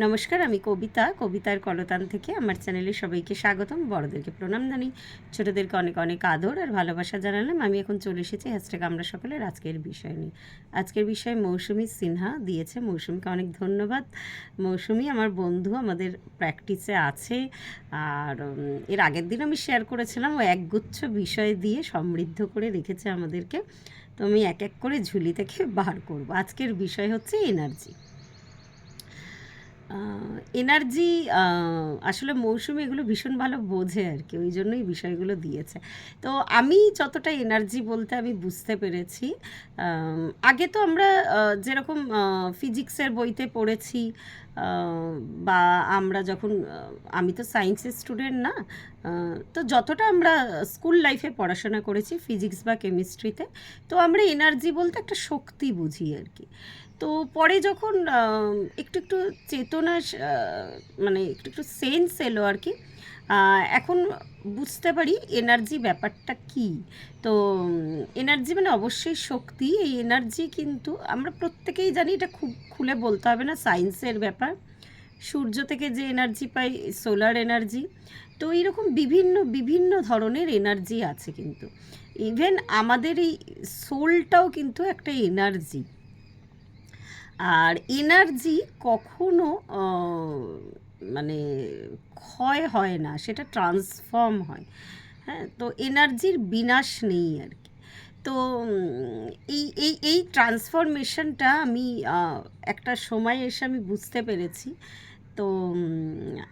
নমস্কার, আমি কবিতা, কবিতার কলতান থেকে আমার চ্যানেলে সবাইকে স্বাগতম। বড়দেরকে প্রণাম জানাই, ছোটোদেরকে অনেক অনেক আদর আর ভালোবাসা জানালাম। আমি এখন চলে এসেছি হ্যাশট্যাগ আমরা সকলের আজকের বিষয় নিয়ে। আজকের বিষয় মৌসুমি সিনহা দিয়েছে। মৌসুমিকে অনেক ধন্যবাদ। মৌসুমি আমার বন্ধু, আমাদের প্র্যাকটিসে আছে। আর এর আগের দিন আমি শেয়ার করেছিলাম, ও একগুচ্ছ বিষয় দিয়ে সমৃদ্ধ করে রেখেছে আমাদেরকে। তো আমি এক এক করে ঝুলি থেকে বার করব। আজকের বিষয় হচ্ছে এনার্জি। এনার্জি আসলে মৌসুমি এগুলো ভীষণ ভালো বোঝে আর কি, ওই জন্যই বিষয়গুলো দিয়েছে। তো আমি যতটা এনার্জি বলতে আমি বুঝতে পেরেছি, আগে তো আমরা যেরকম ফিজিক্সের বইতে পড়েছি, বা আমরা যখন আমি তো সায়েন্সের স্টুডেন্ট না, তো যতটা আমরা স্কুল লাইফে পড়াশোনা করেছি ফিজিক্স বা কেমিস্ট্রিতে, তো আমরা এনার্জি বলতে একটা শক্তি বুঝি আর কি। তো পরে যখন একটু একটু চেতনা, মানে একটু একটু সেন্স এলো আর কি, এখন বুঝতে পারি এনার্জি ব্যাপারটা কী। তো এনার্জি মানে অবশ্যই শক্তি। এই এনার্জি কিন্তু আমরা প্রত্যেকেই জানি, এটা খুব খুলে বলতে হবে না, সায়েন্সের ব্যাপার। সূর্য থেকে যে এনার্জি পাই, সোলার এনার্জি। তো এইরকম বিভিন্ন বিভিন্ন ধরনের এনার্জি আছে কিন্তু। ইভেন আমাদের এই সোলটাও কিন্তু একটা এনার্জি। আর এনার্জি কখনো মানে ক্ষয় হয় না, সেটা ট্রান্সফর্ম হয়। হ্যাঁ, তো এনার্জির বিনাশ নেই আর কি। তো এই এই এই ট্রান্সফরমেশনটা আমি একটা সময় এসে আমি বুঝতে পেরেছি। তো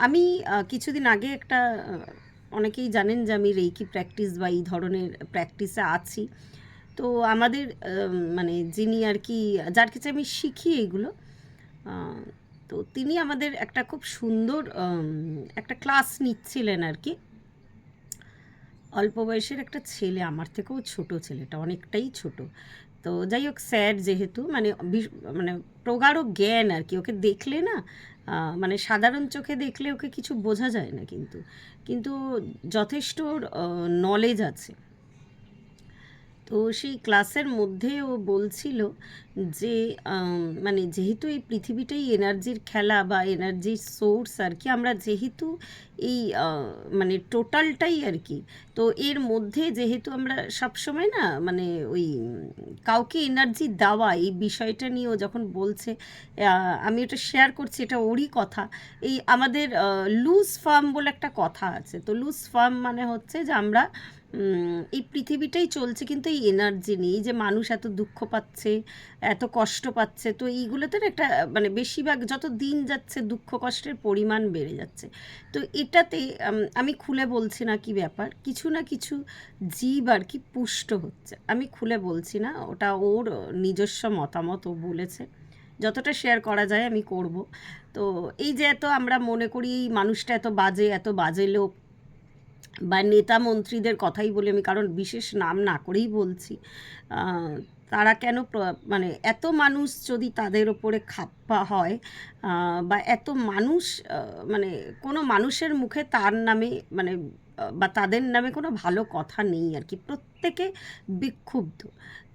আমি কিছুদিন আগে একটা, অনেকেই জানেন যে আমি রেইকি প্র্যাকটিস বা এই ধরনের প্র্যাকটিসে আছি। তো আমাদের মানে যিনি আর কি, যার কাছে আমি শিখি এগুলো, তো তিনি আমাদের একটা খুব সুন্দর একটা ক্লাস নিচ্ছিলেন আর কি। অল্প বয়সের একটা ছেলে, আমার থেকেও ছোট, ছেলেটা অনেকটাই ছোট। তো যাই হোক, স্যার যেহেতু মানে মানে প্রগাঢ় জ্ঞান আর কি, ওকে দেখলে না, মানে সাধারণ চোখে দেখলে ওকে কিছু বোঝা যায় না, কিন্তু কিন্তু যথেষ্ট নলেজ আছে। তো সেই ক্লাসের মধ্যে ও বলছিল যে মানে যেহেতু এই পৃথিবীটাই এনার্জির খেলা বা এনার্জির সোর্স আর কি, আমরা যেহেতু এই মানে টোটালটাই আর কি, তো এর মধ্যে যেহেতু আমরা সবসময় না মানে ওই কাউকে এনার্জি দেওয়া এই বিষয়টা নিয়ে ও যখন বলছে, আমি এটা শেয়ার করছি, এটা ওরই কথা। এই আমাদের লুজ ফার্ম বলে একটা কথা আছে। তো লুজ ফার্ম মানে হচ্ছে যে আমরা এই পৃথিবীটাই চলছে কিন্তু এই এনার্জি নিয়ে, যে মানুষ এত দুঃখ পাচ্ছে, এত কষ্ট পাচ্ছে, তো এইগুলোতে না একটা মানে বেশিরভাগ যত দিন যাচ্ছে দুঃখ কষ্টের পরিমাণ বেড়ে যাচ্ছে। তো এটাতে আমি খুলে বলছি না কি ব্যাপার, কিছু না কিছু জীব আর কি পুষ্ট হচ্ছে। আমি খুলে বলছি না, ওটা ওর নিজস্ব মতামত, ও বলেছে। যতটা শেয়ার করা যায় আমি করব। তো এই যে এত আমরা মনে করি এই মানুষটা এত বাজে, এত বাজে লোক, বা নেতা মন্ত্রীদের কথাই বলি আমি, কারণ বিশেষ নাম না করেই বলছি, তারা কেন মানে এত মানুষ যদি তাদের ওপরে খাপ্পা হয়, বা এত মানুষ মানে কোনো মানুষের মুখে তার নামে মানে বা তাদের নামে কোনো ভালো কথা নেই আর কি, প্রত্যেকে বিক্ষুব্ধ।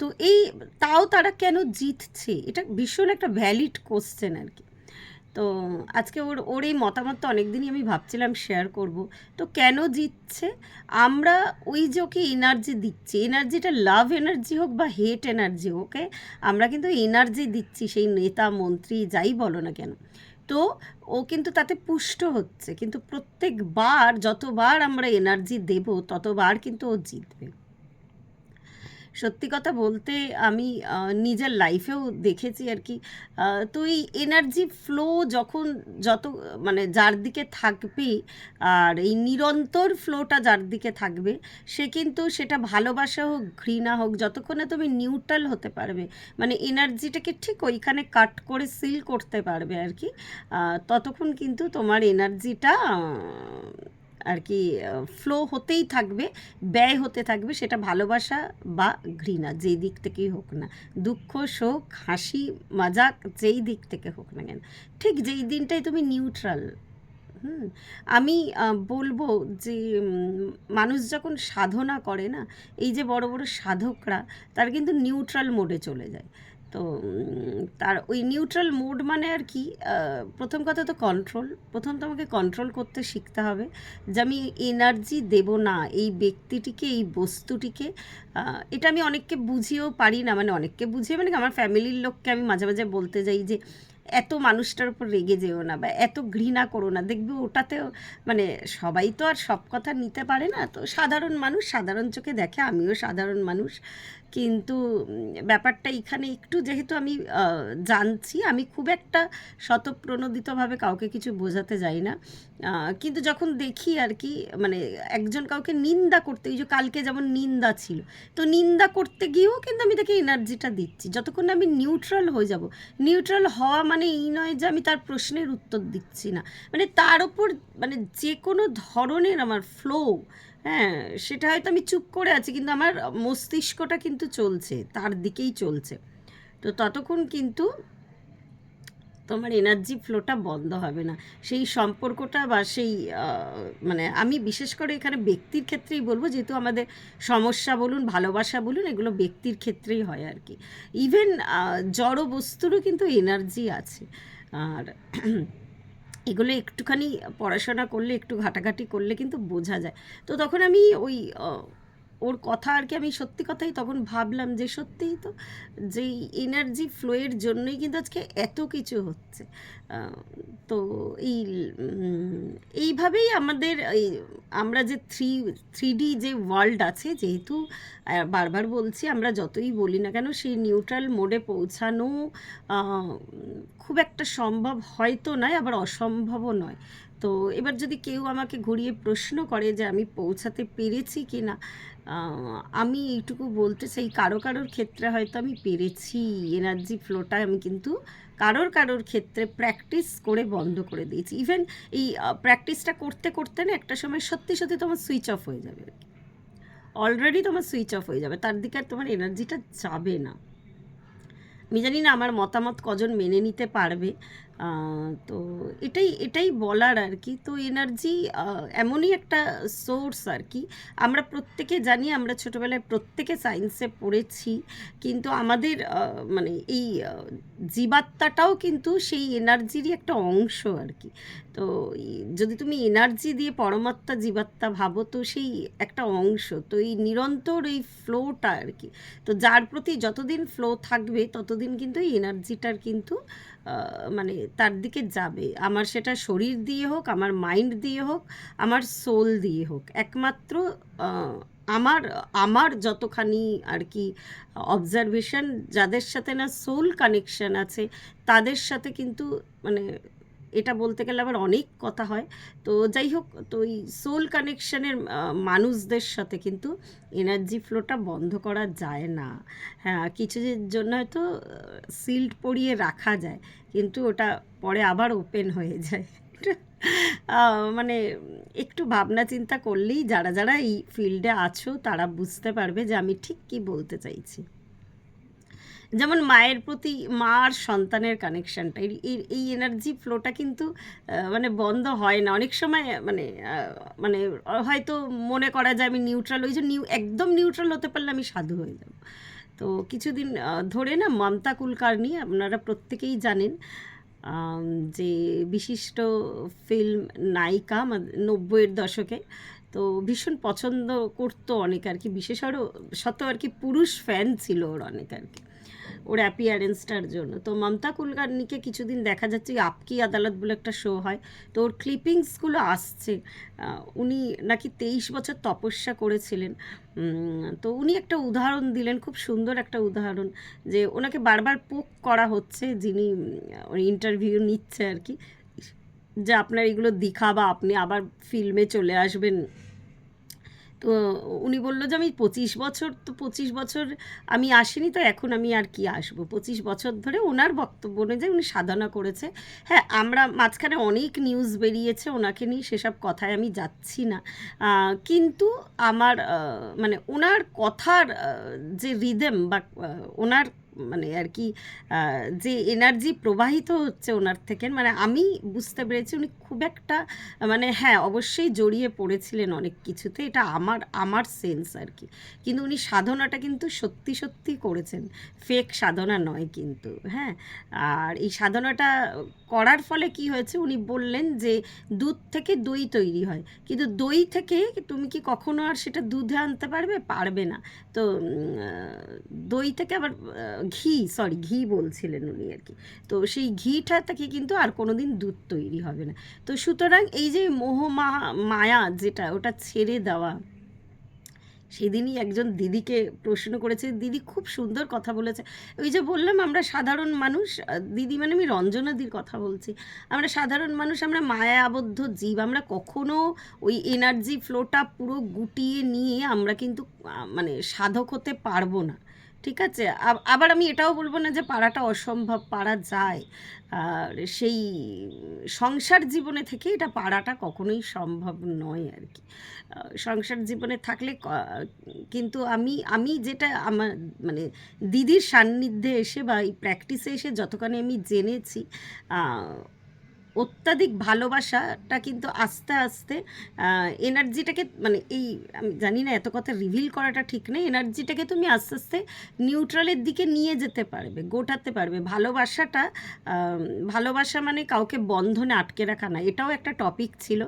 তো এই তাও তারা কেন জিতছে, এটা ভীষণ একটা ভ্যালিড কোশ্চেন আর কি। তো আজকে ওর ওর এই মতামতটা অনেকদিনই আমি ভাবছিলাম শেয়ার করব। তো কেন জিতছে, আমরা ওই যে ওকে এনার্জি দিচ্ছি, এনার্জিটা লাভ এনার্জি হোক বা হেট এনার্জি হোক, আমরা কিন্তু এনার্জি দিচ্ছি সেই নেতা মন্ত্রী যাই বলো না কেন। তো ও কিন্তু তাতে পুষ্ট হচ্ছে, কিন্তু প্রত্যেকবার যতবার আমরা এনার্জি দেব ততবার কিন্তু ও জিতবে। সত্যি কথা বলতে আমি নিজের লাইফেও দেখেছি আর কি। তো এই এনার্জি ফ্লো যখন যত মানে যার দিকে থাকবে, আর এই নিরন্তর ফ্লোটা যার দিকে থাকবে, সে কিন্তু সেটা ভালোবাসা হোক ঘৃণা হোক, যতক্ষণে তুমি নিউট্রাল হতে পারবে, মানে এনার্জিটাকে ঠিক ওইখানে কাট করে সিল করতে পারবে আর কি, ততক্ষণ কিন্তু তোমার এনার্জিটা আর কি ফ্লো হতেই থাকবে, ব্যয় হতে থাকবে, সেটা ভালোবাসা বা ঘৃণা যেই দিক থেকেই হোক না, দুঃখ শোক হাসি মজাক যেই দিক থেকে হোক না কেন, ঠিক যেই দিনটাই তুমি নিউট্রাল। আমি বলবো যে মানুষ যখন সাধনা করে না, এই যে বড় বড় সাধকরা, তারা কিন্তু নিউট্রাল মোডে চলে যায়। তো তার ওই নিউট্রাল মোড মানে আর কি, প্রথম কথা তো কন্ট্রোল, প্রথম তোমাকে কন্ট্রোল করতে শিখতে হবে যে আমি এনার্জি দেব না এই ব্যক্তিটিকে, এই বস্তুটিকে। এটা আমি অনেককে বুঝিয়েও পারি না, মানে অনেককে বুঝিয়ে মানে কি, আমার ফ্যামিলির লোককে আমি মাঝে মাঝে বলতে যাই যে এত মানুষটার উপর রেগে যেও না বা এত ঘৃণা করো না, দেখবে ওটাতেও মানে সবাই তো আর সব কথা নিতে পারে না, তো সাধারণ মানুষ সাধারণ চোখে দেখে, আমিও সাধারণ মানুষ। কিন্তু ব্যাপারটা এখানে একটু, যেহেতু আমি জানছি, আমি খুব একটা স্বতঃপ্রণোদিতভাবে কাউকে কিছু বোঝাতে যাই না, কিন্তু যখন দেখি আর কি, মানে একজন কাউকে নিন্দা করতে, এই যে কালকে যেমন নিন্দা ছিল, তো নিন্দা করতে গিয়েও কিন্তু আমি তাকে এনার্জিটা দিচ্ছি, যতক্ষণ না আমি নিউট্রাল হয়ে যাব। নিউট্রাল হওয়া মানে এই নয় যে আমি তার প্রশ্নের উত্তর দিচ্ছি না, মানে তার ওপর মানে যে কোনো ধরনের আমার ফ্লো, হ্যাঁ, সেটা হয়তো আমি চুপ করে আছি কিন্তু আমার মস্তিষ্কটা কিন্তু চলছে, তার দিকেই চলছে। তো ততক্ষণ কিন্তু তোমার এনার্জি ফ্লোটা বন্ধ হবে না, সেই সম্পর্কটা বা সেই মানে আমি বিশেষ করে এখানে ব্যক্তির ক্ষেত্রেই বলবো, যেহেতু আমাদের সমস্যা বলুন ভালোবাসা বলুন এগুলো ব্যক্তির ক্ষেত্রেই হয় আর কি। ইভেন জড় বস্তুরও কিন্তু এনার্জি আছে, আর এগুলো একটুখানি পড়াশোনা করলে, একটু ঘাটাঘাটি করলে কিন্তু বোঝা যায়। তো তখন আমি ওই ওর কথা আর কি, আমি সত্যি কথাই তখন ভাবলাম যে সত্যিই তো, যে এনার্জি ফ্লোয়ের জন্যই কিন্তু আজকে এত কিছু হচ্ছে। আহ, তো এই এইভাবেই আমাদের এই আমরা যে থ্রি ডি যে ওয়ার্ল্ড আছে, যেহেতু বারবার বলছি, আমরা যতই বলি না কেন সেই নিউট্রাল মোডে পৌঁছানো খুব একটা সম্ভব হয়তো নয়, আবার অসম্ভবও নয়। তো এবার যদি কেউ আমাকে ঘুরিয়ে প্রশ্ন করে যে আমি পৌঁছাতে পেরেছি কি না, আমি এইটুকু বলতে চাই, কারো কারোর ক্ষেত্রে হয়তো আমি পেরেছি, এনার্জি ফ্লোটা আমি কিন্তু কারোর কারোর ক্ষেত্রে প্র্যাকটিস করে বন্ধ করে দিয়েছি। ইভেন এই প্র্যাকটিসটা করতে করতে না একটা সময় সত্যি সত্যি তোমার সুইচ অফ হয়ে যাবে, অলরেডি তোমার সুইচ অফ হয়ে যাবে, তার দিকে আর তোমার এনার্জিটা যাবে না। আমি জানি না আমার মতামত কজন মেনে নিতে পারবে, তো এটাই এটাই বলার আর কি। তো এনার্জি এমনই একটা সোর্স আর কি, আমরা প্রত্যেকে জানি, আমরা ছোটোবেলায় প্রত্যেকে সায়েন্সে পড়েছি, কিন্তু আমাদের মানে এই জীবাত্মাটাও কিন্তু সেই এনার্জিরই একটা অংশ আর কি। তো যদি তুমি এনার্জি দিয়ে পরমাত্মা জীবাত্মা ভাবো, তো সেই একটা অংশ, তো এই নিরন্তর এই ফ্লোটা আর কি। তো যার প্রতি যতদিন ফ্লো থাকবে ততদিন কিন্তু এই এনার্জিটার কিন্তু মানে তার দিকে যাবে, আমার সেটা শরীর দিয়ে হোক, আমার মাইন্ড দিয়ে হোক, আমার সোল দিয়ে হোক, একমাত্র আমার আমার যতখানি আর কি অবজারভেশন, যাদের সাথে না সোল কানেকশন আছে তাদের সাথে কিন্তু মানে এটা বলতে গেলে আবার অনেক কথা হয়। তো যাই হোক, তো এই সোল কানেকশনের মানুষদের সাথে কিন্তু এনার্জি ফ্লোটা বন্ধ করা যায় না। হ্যাঁ, কিছুদের জন্য হয়তো সিল্ড পরিয়ে রাখা যায়, কিন্তু ওটা পরে আবার ওপেন হয়ে যায়। মানে একটু ভাবনা চিন্তা করলেই যারা যারা এই ফিল্ডে আছো তারা বুঝতে পারবে যে আমি ঠিক কী বলতে চাইছি। যেমন মায়ের প্রতি, মা আর সন্তানের কানেকশানটা, এই এনার্জি ফ্লোটা কিন্তু মানে বন্ধ হয় না অনেক সময়, মানে মানে হয়তো মনে করা যায় আমি নিউট্রাল, ওই যে একদম নিউট্রাল হতে পারলে আমি সাধু হয়ে যাব। তো কিছুদিন ধরে না মমতা কুলকার্নি, আপনারা প্রত্যেকেই জানেন, যে বিশিষ্ট ফিল্ম নায়িকা 90-এর দশকে, তো ভীষণ পছন্দ করতো অনেক আর কি, বিশেষত আর কি পুরুষ ফ্যান ছিল ওর অনেক আর কি, ওর অ্যাপিয়ারেন্সটার জন্য। তো মমতা কুলকার্নিকে কিছুদিন দেখা যাচ্ছে আপকি আদালত বলে একটা শো হয়, তো ওর ক্লিপিংসগুলো আসছে, উনি নাকি 23 বছর তপস্যা করেছিলেন। তো উনি একটা উদাহরণ দিলেন, খুব সুন্দর একটা উদাহরণ, যে ওনাকে বারবার পোক করা হচ্ছে, যিনি ইন্টারভিউ নিচ্ছে আর কি, যে আপনার এগুলো দিখা বা আপনি আবার ফিল্মে চলে আসবেন। তো উনি বললো যে আমি 25 বছর, তো 25 বছর আমি আসিনি, তো এখন আমি আর কি আসবো, 25 বছর ধরে ওনার বক্তব্য অনুযায়ী উনি সাধনা করেছে। হ্যাঁ, আমরা মাঝখানে অনেক নিউজ বেরিয়েছে ওনাকে নিয়ে, সেসব কথায় আমি যাচ্ছি না, কিন্তু আমার মানে ওনার কথার যে রিদেম বা ওনার মানে আর কি যে এনার্জি প্রবাহিত হচ্ছে ওনার থেকে, মানে আমি বুঝতে পেরেছি উনি খুব একটা মানে হ্যাঁ অবশ্যই জড়িয়ে পড়েছিলেন অনেক কিছুতে, এটা আমার আমার সেন্স আর কি। কিন্তু উনি সাধনাটা কিন্তু সত্যি সত্যি করেছেন, ফেক সাধনা নয় কিন্তু। হ্যাঁ, আর এই সাধনাটা করার ফলে কি হয়েছে উনি বললেন যে দুধ থেকে দই তৈরি হয়, কিন্তু দই থেকে তুমি কি কখনো আর সেটা দুধে আনতে পারবে? পারবে না। তো দই থেকে আবার ঘি বলছিলেন উনি আর কি। তো সেই ঘিটা থেকে কিন্তু আর কোনো দিন দুধ তৈরি হবে না। তো সুতরাং এই যে মায়া যেটা, ওটা ছেড়ে দেওয়া। সেদিনই একজন দিদিকে প্রশ্ন করেছে, দিদি খুব সুন্দর কথা বলেছে। ওই যে বললাম আমরা সাধারণ মানুষ, দিদি মানে আমি রঞ্জনাদির কথা বলছি, আমরা সাধারণ মানুষ, আমরা মায়া আবদ্ধ জীব, আমরা কখনো ওই এনার্জি ফ্লোটা পুরো গুটিয়ে নিয়ে আমরা কিন্তু মানে সাধক হতে পারবো না। ঠিক আছে, আবার আমি এটাও বলবো না যে পারাটা অসম্ভব, পারা যায়। আর সেই সংসার জীবনে থেকে এটা পারাটা কখনোই সম্ভব নয় আর কি। সংসার জীবনে থাকলে কিন্তু আমি আমি যেটা আমার মানে দিদির সান্নিধ্যে এসে বা এই প্র্যাকটিসে এসে যতখানি আমি জেনেছি, অত্যাধিক ভালোবাসাটা কিন্তু আস্তে আস্তে এনার্জিটাকে মানে এই আমি জানি না এত কথা রিভিল করাটা ঠিক নেই, এনার্জিটাকে তুমি আস্তে আস্তে নিউট্রালের দিকে নিয়ে যেতে পারবে, গোটাতে পারবে। ভালোবাসাটা ভালোবাসা মানে কাউকে বন্ধনে আটকে রাখা না, এটাও একটা টপিক ছিল।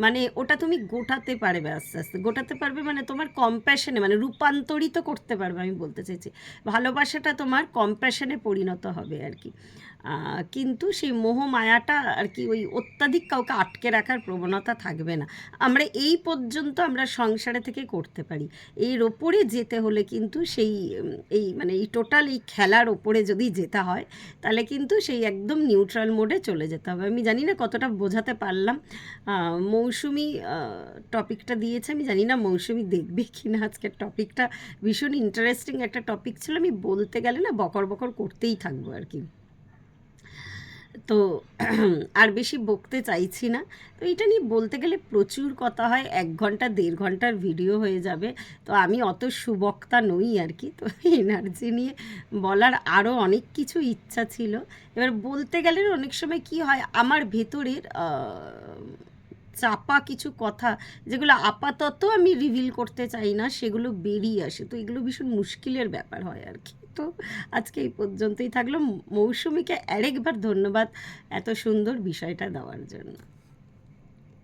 মানে ওটা তুমি গোটাতে পারবে আস্তে আস্তে, গোটাতে পারবে মানে তোমার কম্প্যাশনে মানে রূপান্তরিত করতে পারবে, আমি বলতে চাইছি ভালোবাসাটা তোমার কম্প্যাশনে পরিণত হবে আর কি। কিন্তু সেই মোহ মায়াটা আর কি ওই অত্যাধিক কাউকে আটকে রাখার প্রবণতা থাকবে না। আমরা এই পর্যন্ত আমরা সংসারে থেকে করতে পারি, এর ওপরে যেতে হলে কিন্তু সেই এই মানে এই টোটাল এই খেলার ওপরে যদি যেতে হয় তাহলে কিন্তু সেই একদম নিউট্রাল মোডে চলে যেতে হবে। আমি জানি না কতটা বোঝাতে পারলাম। মৌসুমি টপিকটা দিয়েছে, আমি জানি না মৌসুমি দেখবে কি না। আজকের টপিকটা ভীষণ ইন্টারেস্টিং একটা টপিক ছিল, আমি বলতে গেলে না বকর বকর করতেই থাকবো আর কি। তো আর বেশি বকতে চাইছি না। তো এটা নিয়ে বলতে গেলে প্রচুর কথা হয়, 1 ঘন্টা 1.5 ঘন্টার ভিডিও হয়ে যাবে। তো আমি অত সুবক্তা নই আর কি। তো এনার্জি নিয়ে বলার আরও অনেক কিছু ইচ্ছা ছিল। এবার বলতে গেলে অনেক সময় কি হয়, আমার ভেতরের চাপা কিছু কথা যেগুলো আপাতত আমি রিভিল করতে চাই না সেগুলো বেরিয়ে আসে, তো এগুলো ভীষণ মুশকিলের ব্যাপার হয় আর কি। তো আজকে এই পর্যন্তই থাকলো। মৌসুমীকে আরেকবার ধন্যবাদ এত সুন্দর বিষয়টা দেওয়ার জন্য।